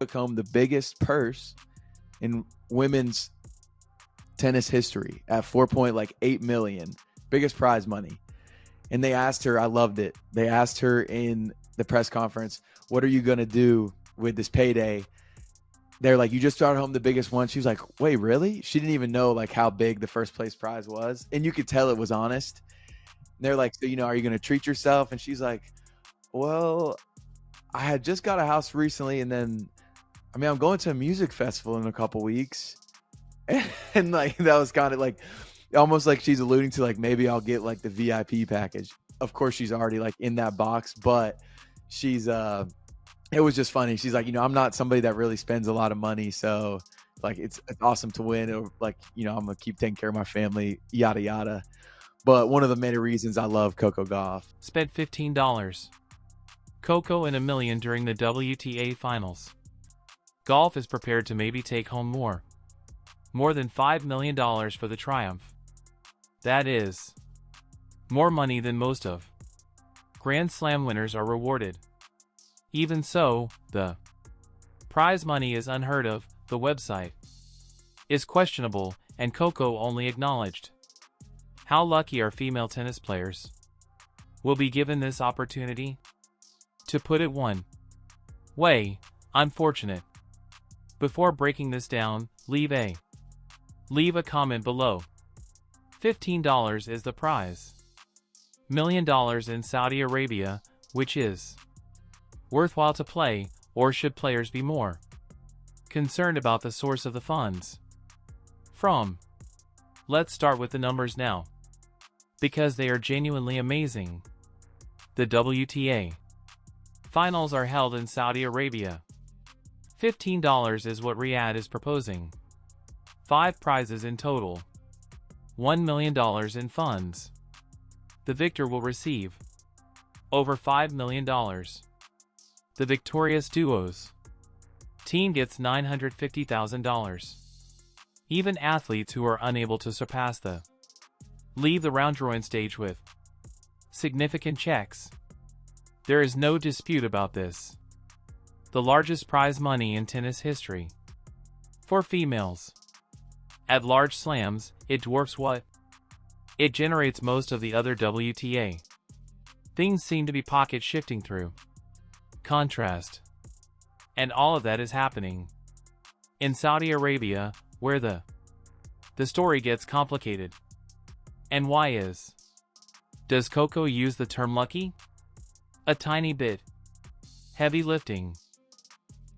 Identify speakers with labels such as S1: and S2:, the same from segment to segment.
S1: took home the biggest purse in women's tennis history at 4.8 million, biggest prize money. And they asked her, I loved it. They asked her in the press conference, what are you going to do with this payday? They're like, you just brought home the biggest one. She was like, wait, really? She didn't even know like how big the first place prize was. And you could tell it was honest. And they're like, so, are you going to treat yourself? And she's like, well, I had just got a house recently. And then, I'm going to a music festival in a couple weeks. And like, that was kind of like, almost like she's alluding to like, maybe I'll get like the VIP package. Of course, she's already like in that box, but she's, it was just funny. She's like, I'm not somebody that really spends a lot of money. So like, it's awesome to win. Or like, I'm going to keep taking care of my family, yada, yada. But one of the many reasons I love Coco Gauff.
S2: Spent $15. Coco in $1 million during the WTA finals. Gauff is prepared to maybe take home more than $5 million for the triumph. That is more money than most of Grand Slam winners are rewarded. Even so, the prize money is unheard of. The website is questionable, and Coco only acknowledged how lucky our female tennis players will be given this opportunity. To put it one way, unfortunate. Before breaking this down, leave a comment below. $15 is the prize. $1 million in Saudi Arabia, which is worthwhile to play, or should players be more concerned about the source of the funds from? Let's start with the numbers now, because they are genuinely amazing. The WTA finals are held in Saudi Arabia. $15 is what Riyadh is proposing. 5 prizes in total. $1 million in funds. The victor will receive over $5 million. The victorious duos team gets $950,000. Even athletes who are unable to surpass leave the round drawing stage with significant checks. There is no dispute about this. The largest prize money in tennis history. For females. At large slams, it dwarfs what it generates most of the other WTA. Things seem to be pocket shifting through contrast. And all of that is happening in Saudi Arabia, where the story gets complicated. And why is? Does Coco use the term lucky? A tiny bit. Heavy lifting.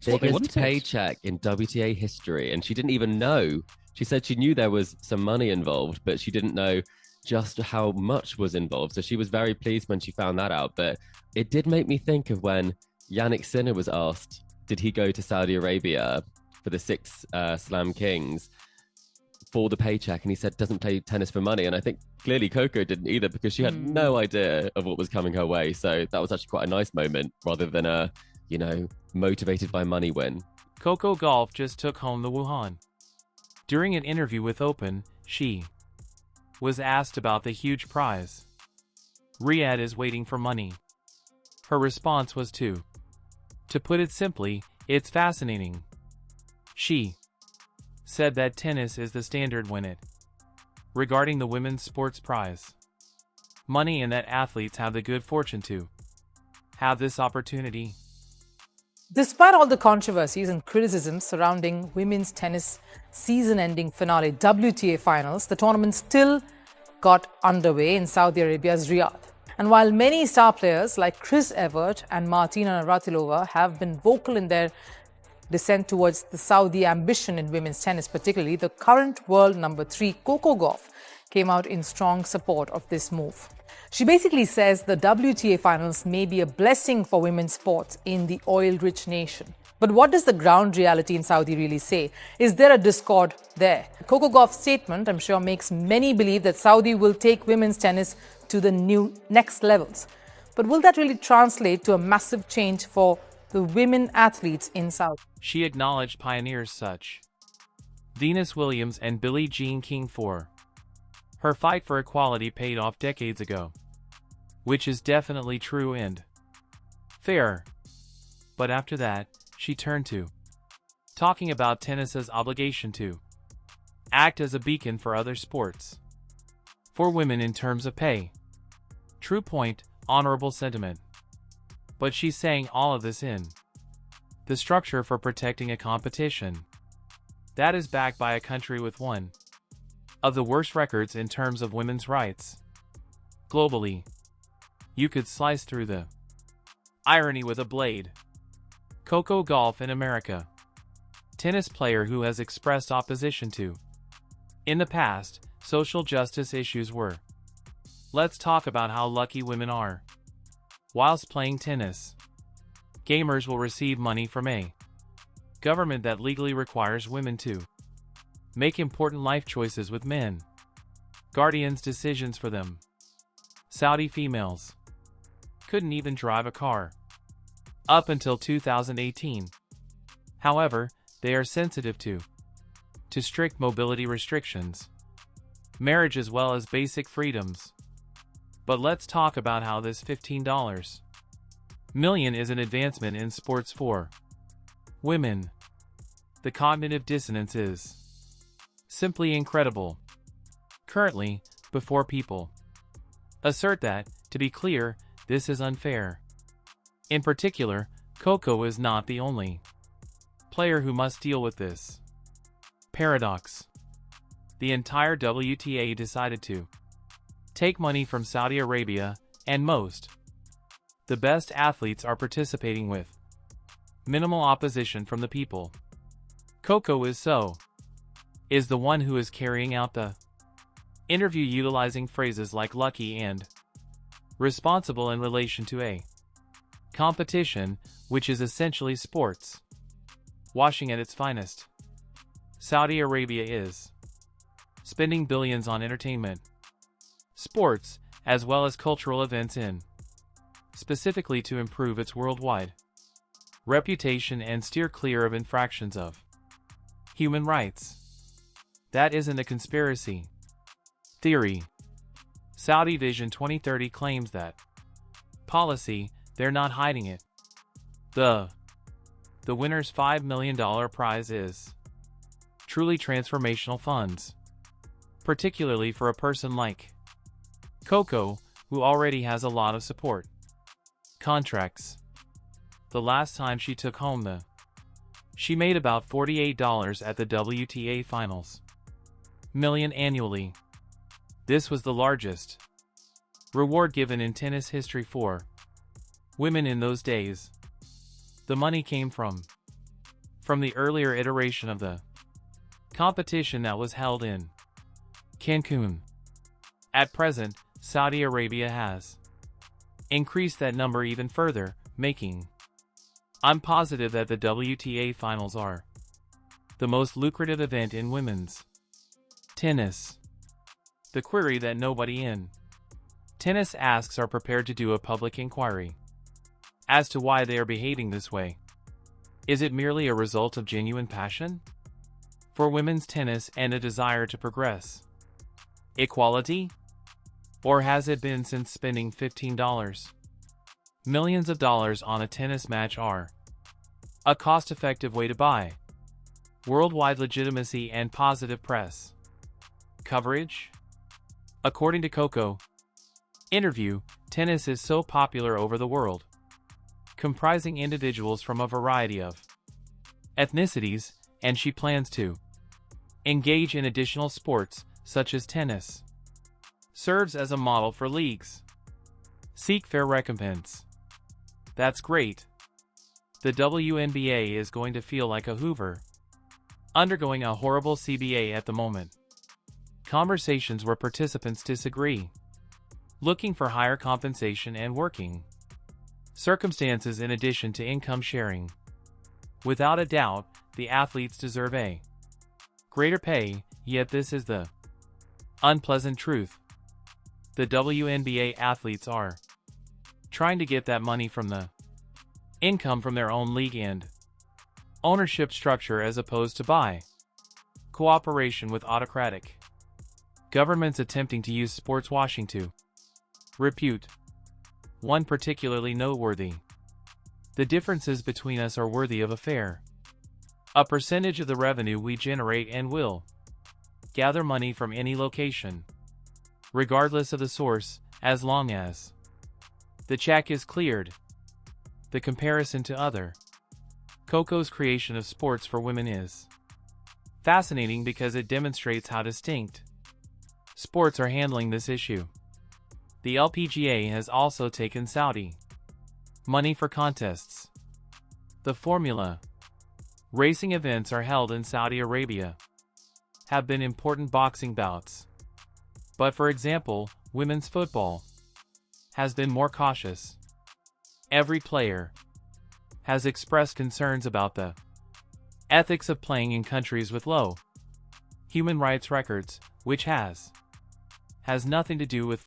S3: Biggest paycheck in WTA history, and she didn't even know. She said she knew there was some money involved, but she didn't know just how much was involved. So she was very pleased when she found that out. But it did make me think of when Yannick Sinner was asked, did he go to Saudi Arabia for the 6 Slam Kings for the paycheck? And he said, doesn't play tennis for money. And I think clearly Coco didn't either, because she had no idea of what was coming her way. So that was actually quite a nice moment, rather than a, motivated by money win.
S2: Coco Gauff just took home the Wuhan. During an interview with Open, she was asked about the huge prize. Riyadh is waiting for money. Her response was to put it simply, it's fascinating. She said that tennis is the standard when it regarding the women's sports prize money, and that athletes have the good fortune to have this opportunity.
S4: Despite all the controversies and criticisms surrounding women's tennis season-ending finale WTA finals, the tournament still got underway in Saudi Arabia's Riyadh. And while many star players like Chris Evert and Martina Navratilova have been vocal in their dissent towards the Saudi ambition in women's tennis, particularly the current world number 3 Coco Gauff came out in strong support of this move. She basically says the WTA finals may be a blessing for women's sports in the oil-rich nation. But what does the ground reality in Saudi really say? Is there a discord there? Coco Gauff's statement, I'm sure, makes many believe that Saudi will take women's tennis to the next levels. But will that really translate to a massive change for the women athletes in Saudi?
S2: She acknowledged pioneers such Venus Williams and Billie Jean King for her fight for equality paid off decades ago, which is definitely true and fair. But after that, she turned to talking about tennis's obligation to act as a beacon for other sports. For women in terms of pay. True point, honorable sentiment. But she's saying all of this in the structure for protecting a competition that is backed by a country with one of the worst records in terms of women's rights. Globally, you could slice through the irony with a blade. Coco Gauff in America. Tennis player who has expressed opposition to, in the past, social justice issues were. Let's talk about how lucky women are. Whilst playing tennis, gamers will receive money from a government that legally requires women to make important life choices with men. Guardians' decisions for them. Saudi females couldn't even drive a car up until 2018. However, they are sensitive to strict mobility restrictions, marriage as well as basic freedoms. But let's talk about how this $15 million is an advancement in sports for women. The cognitive dissonance is simply incredible. Currently, before people assert that, to be clear, this is unfair. In particular, Coco is not the only player who must deal with this paradox. The entire WTA decided to take money from Saudi Arabia, and the best athletes are participating with minimal opposition from the people. Coco is the one who is carrying out the interview utilizing phrases like lucky and responsible in relation to a competition, which is essentially sports washing at its finest. Saudi Arabia is spending billions on entertainment, sports, as well as cultural events specifically to improve its worldwide reputation and steer clear of infractions of human rights. That isn't a conspiracy theory. Saudi Vision 2030 claims that policy, they're not hiding it. The winner's $5 million prize is truly transformational funds, particularly for a person like Coco, who already has a lot of support contracts. The last time she took home she made about $48 at the WTA finals million annually. This was the largest reward given in tennis history for women in those days. The money came from the earlier iteration of the competition that was held in Cancun. At present, Saudi Arabia has increased that number even further, I'm positive that the WTA finals are the most lucrative event in women's tennis. The query that nobody in tennis asks are prepared to do a public inquiry as to why they are behaving this way. Is it merely a result of genuine passion for women's tennis and a desire to progress equality? Or has it been since spending $15 millions of dollars on a tennis match are a cost-effective way to buy worldwide legitimacy and positive press coverage? According to Coco interview, tennis is so popular over the world, comprising individuals from a variety of ethnicities, and she plans to engage in additional sports, such as tennis. Serves as a model for leagues. Seek fair recompense. That's great. The WNBA is going to feel like a Hoover, undergoing a horrible CBA at the moment. Conversations where participants disagree, looking for higher compensation and working circumstances in addition to income sharing. Without a doubt, the athletes deserve a greater pay, yet this is the unpleasant truth. The WNBA athletes are trying to get that money from the income from their own league and ownership structure as opposed to by cooperation with autocratic governments attempting to use sports washing to repute one particularly noteworthy. The differences between us are worthy of a fair A percentage of the revenue we generate and will gather money from any location, regardless of the source, as long as the check is cleared. The comparison to other Coco's creation of sports for women is fascinating because it demonstrates how distinct sports are handling this issue. The LPGA has also taken Saudi money for contests. The Formula racing events are held in Saudi Arabia, have been important boxing bouts. But for example, women's football has been more cautious. Every player has expressed concerns about the ethics of playing in countries with low human rights records, which has nothing to do with